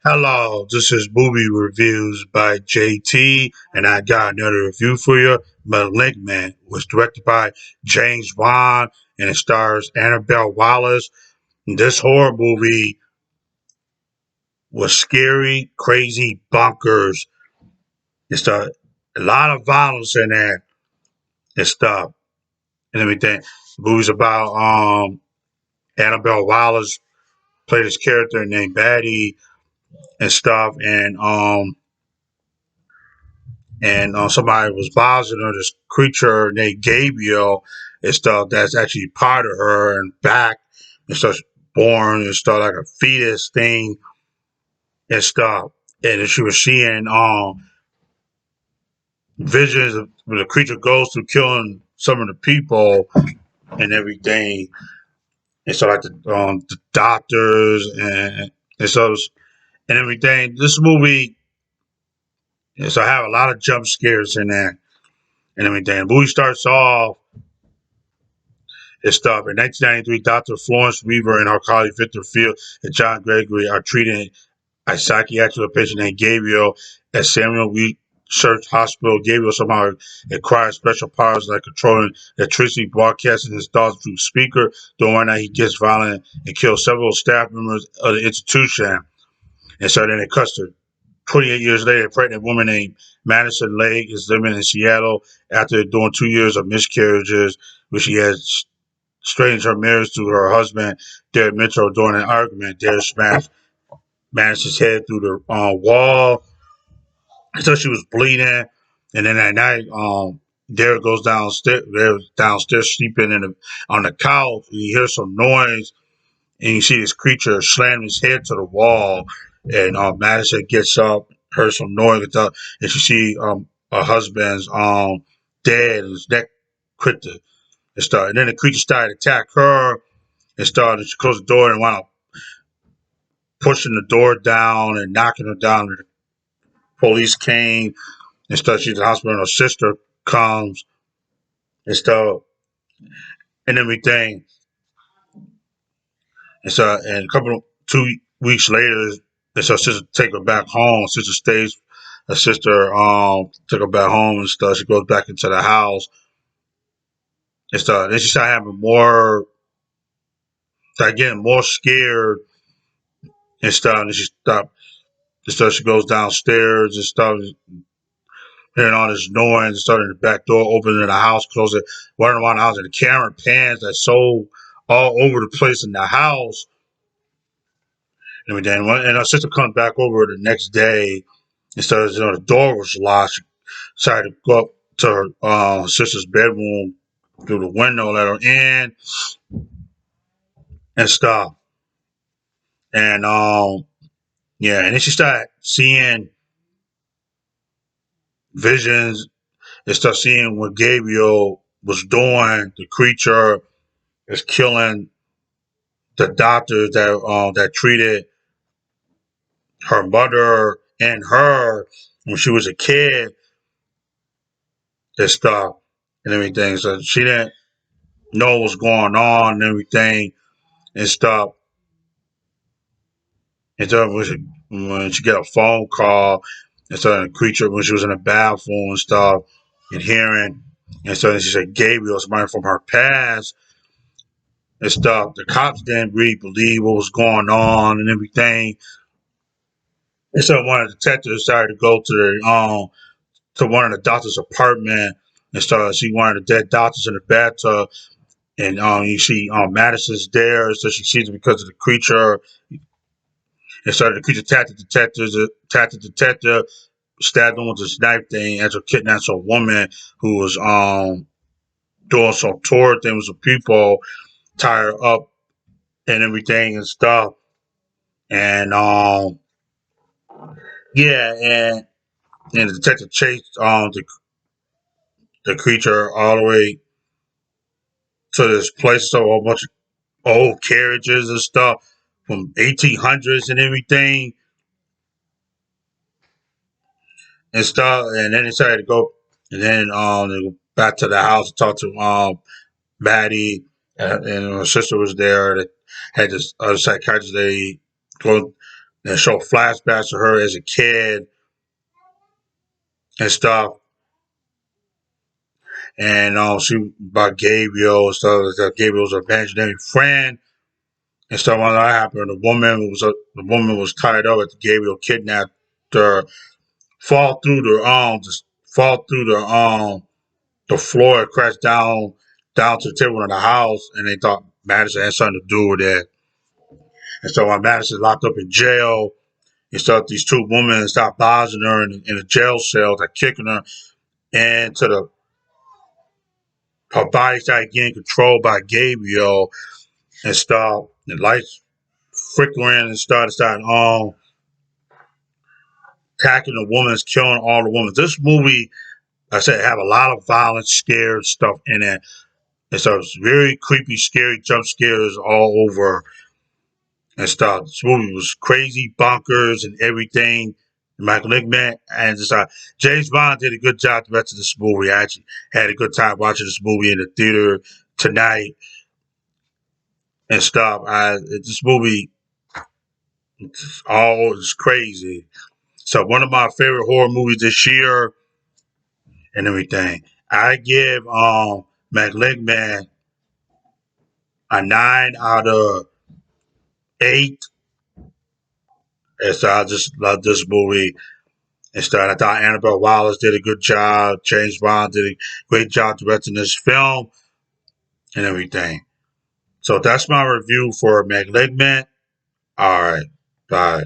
Hello, this is Movie Reviews by JT, and I got another review for you. Malignant was directed by James Wan, and it stars Annabelle Wallace. This horror movie was scary, crazy, bonkers. It's a lot of violence in there and stuff and everything. The movie's about Annabelle Wallace played this character named Batty and stuff, and somebody was bothering her, this creature named Gabriel and stuff that's actually part of her and back and stuff, born and stuff like a fetus thing and stuff. And then she was seeing visions of when the creature goes through killing some of the people and everything. And so like the doctors and so and everything. This movie, so I have a lot of jump scares in there and everything. The movie starts off and stuff. In 1993, Dr. Florence Weaver and her colleague Victor Field and John Gregory are treating a psychiatric patient named Gabriel at Samuel Research Hospital. Gabriel somehow acquires special powers like controlling electricity, broadcasting his thoughts through speaker. During one night, he gets violent and kills several staff members of the institution. And so then it cuts to 28 years later, a pregnant woman named Madison Lake is living in Seattle after doing 2 years of miscarriages, which she has strains her marriage to her husband, Derek Mitchell, during an argument. Derek smashed his head through the wall until she was bleeding. And then at night, Derek goes downstairs. They're downstairs sleeping on the couch. And you hear some noise, and you see this creature slam his head to the wall. And Madison gets up, heard some noise, and she see her husband's dead, and his neck cricked and stuff. And then the creature started to attack her and started to close the door and wound up pushing the door down and knocking her down. The police came and stuff. She's in the hospital, and her sister comes and stuff and everything. And a couple of 2 weeks later, it's her sister take her back home. Sister stays. Her sister took her back home and stuff. She goes back into the house and stuff. Then she started having more, started getting more scared and stuff. And she stopped. And stuff. She goes downstairs and stuff. Hearing all this noise, starting the back door, opening the house, closing, running around the house, and the camera pans that so all over the place in the house. And everything. And our sister comes back over the next day, and so the door was locked. She decided to go up to her sister's bedroom through the window, let her in, and stuff. And yeah, and then she started seeing visions and start seeing what Gabriel was doing. The creature is killing the doctors that treated her mother and her when she was a kid and stuff and everything. So she didn't know what was going on and everything and stuff. And so when she get a phone call and so the creature when she was in the bathroom and stuff and hearing and so she said Gabriel, somebody from her past and stuff. The cops didn't really believe what was going on and everything. And so one of the detectives decided to go to one of the doctor's apartment and started see one of the dead doctors in the bathtub. And you see Madison's there, so she sees it because of the creature. And so the creature attacked the detective, stabbed him with this knife thing as a kidnapped a woman who was doing some tour things with people, tie her up and everything and stuff. And yeah, and the detective chased the creature all the way to this place. So a bunch of old carriages and stuff from 1800s and everything and stuff. And then they decided to go, and then they go back to the house to talk to Maddie, and her sister was there. That had this other psychiatrist. They go and show flashbacks to her as a kid and stuff. And she about Gabriel and stuff. That Gabriel's imaginary friend and stuff like that happened. The woman was tied up after Gabriel kidnapped her, fall through just fall through the floor, and crash down to the table in the house, and they thought Madison had something to do with it. And so when Madison's locked up in jail, and so these two women start bothering her in a jail cell, they're kicking her into her body started getting controlled by Gabriel and stuff. The lights flickering and started attacking the women, killing all the women. This movie, I said, have a lot of violent, scared stuff in it. And so it's very creepy, scary jump scares all over and stuff. This movie was crazy, bonkers, and everything. Malignant, and just James Bond did a good job the rest of this movie. I actually had a good time watching this movie in the theater tonight and stuff. This movie all is crazy. So one of my favorite horror movies this year and everything. I give Malignant a 9 out of 8. And so I just love this movie. And so I thought Annabelle Wallace did a good job. James Bond did a great job directing this film and everything. So that's my review for Malignant. All right. Bye.